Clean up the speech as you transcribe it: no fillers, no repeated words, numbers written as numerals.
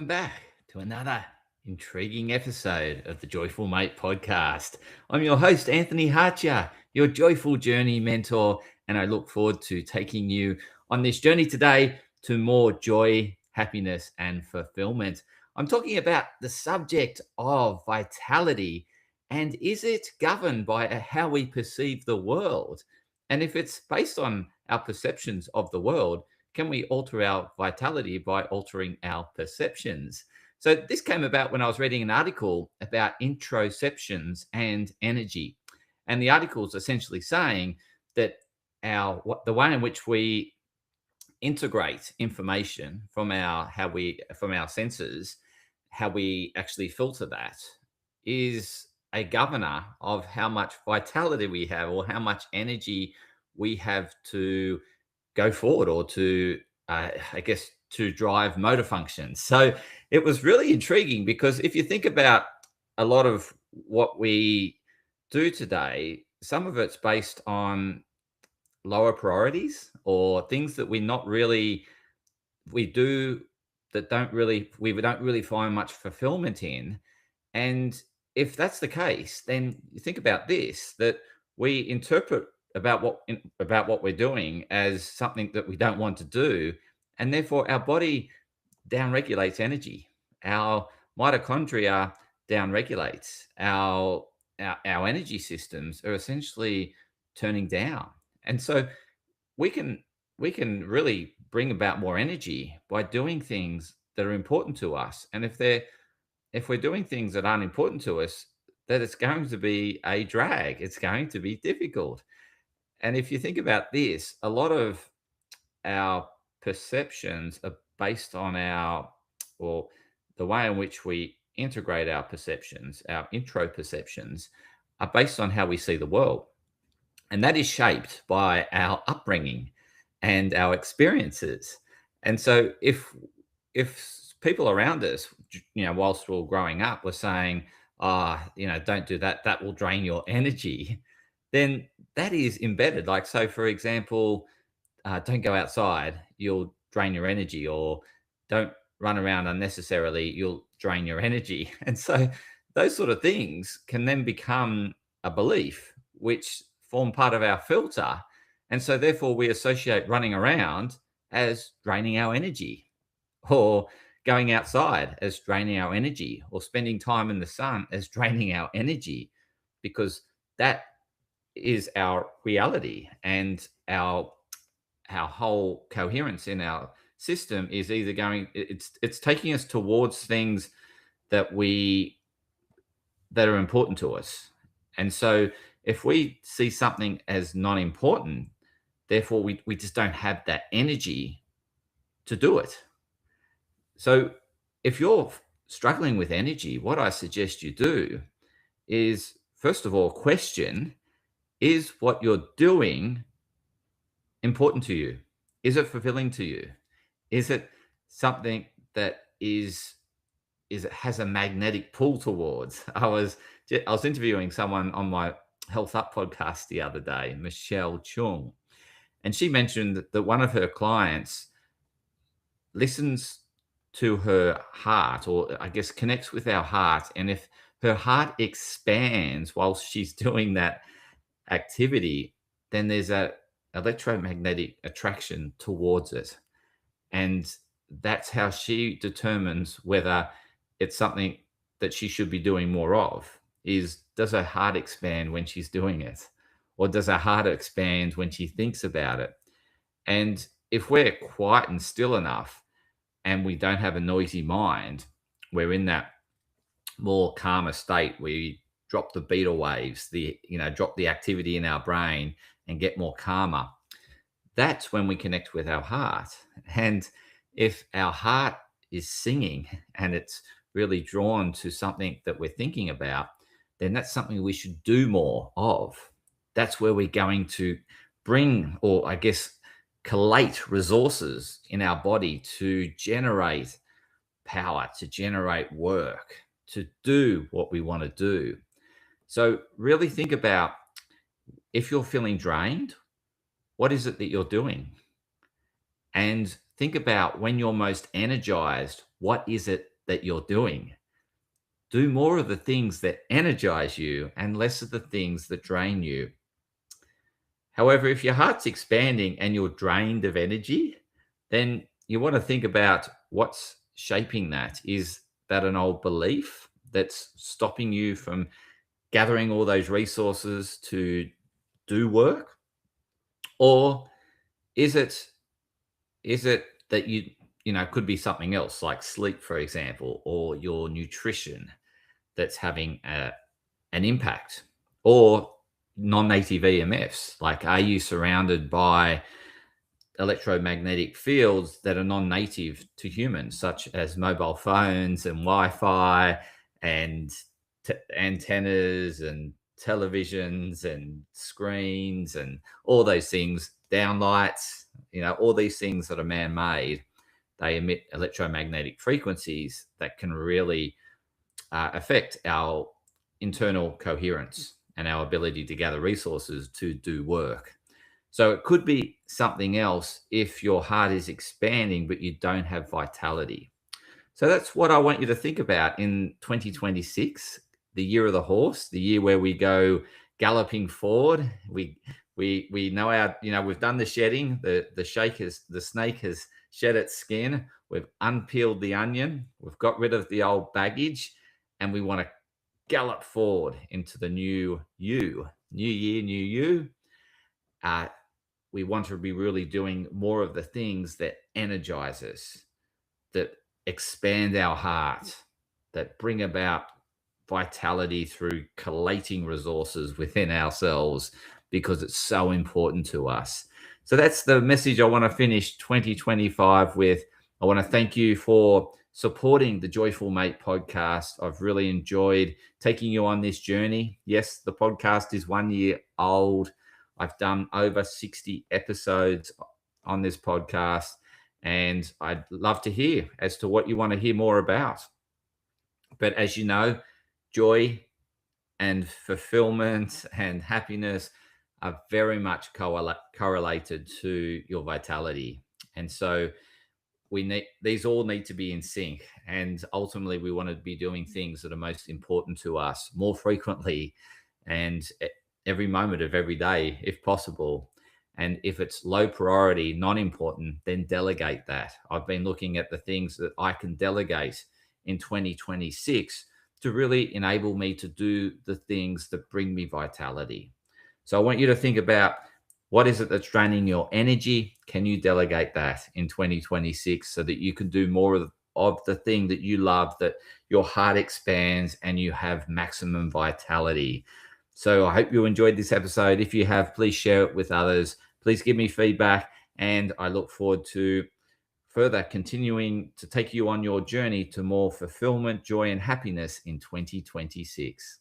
Back to another intriguing episode of the Joyful Mate podcast. I'm your host, Anthony Hartcher, your joyful journey mentor, and I look forward to taking you on this journey today to more joy, happiness, and fulfillment. I'm talking about the subject of vitality and is it governed by how we perceive the world? And if it's based on our perceptions of the world, can we alter our vitality by altering our perceptions? So, this came about when I was reading an article about introceptions and energy. And the article is essentially saying that the way in which we integrate information from our senses, how we actually filter that, is a governor of how much vitality we have or how much energy we have to go forward or to I guess to drive motor functions. So it was really intriguing because if you think about a lot of what we do today, some of it's based on lower priorities or things that we do that don't really find much fulfillment in. And if that's the case, then you think about this, that we interpret about what we're doing as something that we don't want to do, and therefore our body downregulates energy. Our mitochondria downregulates. Our energy systems are essentially turning down. And so we can we can really bring about more energy by doing things that are important to us. And if we're doing things that aren't important to us, that it's going to be a drag. It's going to be difficult. And if you think about this, a lot of our perceptions are based on or the way in which we integrate our perceptions, our intro perceptions, are based on how we see the world. And that is shaped by our upbringing and our experiences. And so if people around us, whilst we're growing up, were saying, don't do that, that will drain your energy, then that is embedded. Like, so for example, don't go outside, you'll drain your energy, or don't run around unnecessarily, you'll drain your energy. And so those sort of things can then become a belief, which form part of our filter. And so therefore we associate running around as draining our energy, or going outside as draining our energy, or spending time in the sun as draining our energy, because that is our reality. And our whole coherence in our system is either it's taking us towards things that we that are important to us. And so if we see something as non important, therefore we just don't have that energy to do it. So if you're struggling with energy, what I suggest you do is, first of all, question, is what you're doing important to you? Is it fulfilling to you? Is it something that is it has a magnetic pull towards? I was interviewing someone on my Health Up podcast the other day, Michelle Chung, and she mentioned that one of her clients listens to her heart, or I guess connects with our heart, and if her heart expands whilst she's doing that activity, then there's a electromagnetic attraction towards it. And that's how she determines whether it's something that she should be doing more of. Is, does her heart expand when she's doing it, or does her heart expand when she thinks about it? And if we're quiet and still enough and we don't have a noisy mind, we're in that more calmer state. We drop the beta waves, drop the activity in our brain and get more calmer. That's when we connect with our heart. And if our heart is singing and it's really drawn to something that we're thinking about, then that's something we should do more of. That's where we're going to bring, or I guess, collate resources in our body to generate power, to generate work, to do what we want to do. So really think about, if you're feeling drained, what is it that you're doing? And think about, when you're most energized, what is it that you're doing. Do more of the things that energize you and less of the things that drain you. However, if your heart's expanding and you're drained of energy, then you want to think about what's shaping that. Is that an old belief that's stopping you from gathering all those resources to do work? Or is it that could be something else like sleep, for example, or your nutrition that's having an impact, or non-native EMFs? Like, are you surrounded by electromagnetic fields that are non-native to humans, such as mobile phones and Wi-Fi and antennas and televisions and screens and all those things, downlights, all these things that are man-made? They emit electromagnetic frequencies that can really affect our internal coherence and our ability to gather resources to do work. So it could be something else if your heart is expanding, but you don't have vitality. So that's what I want you to think about in 2026, the year of the horse, the year where we go galloping forward. We know we've done the shedding. The snake has shed its skin. We've unpeeled the onion. We've got rid of the old baggage, and we want to gallop forward into the new you. New year, new you. We want to be really doing more of the things that energize us, that expand our heart, that bring about vitality through collating resources within ourselves, because it's so important to us. So that's the message I want to finish 2025 with. I want to thank you for supporting the Joyful Mate podcast. I've really enjoyed taking you on this journey. Yes, the podcast is 1 year old. I've done over 60 episodes on this podcast, and I'd love to hear as to what you want to hear more about. But as you know, joy and fulfillment and happiness are very much correlated to your vitality. And so these all need to be in sync. And ultimately, we want to be doing things that are most important to us more frequently and every moment of every day, if possible. And if it's low priority, not important, then delegate that. I've been looking at the things that I can delegate in 2026 to really enable me to do the things that bring me vitality. So I want you to think about, what is it that's draining your energy? Can you delegate that in 2026 so that you can do more of the thing that you love, that your heart expands and you have maximum vitality? So I hope you enjoyed this episode. If you have, please share it with others. Please give me feedback, and I look forward to further continuing to take you on your journey to more fulfillment, joy, and happiness in 2026.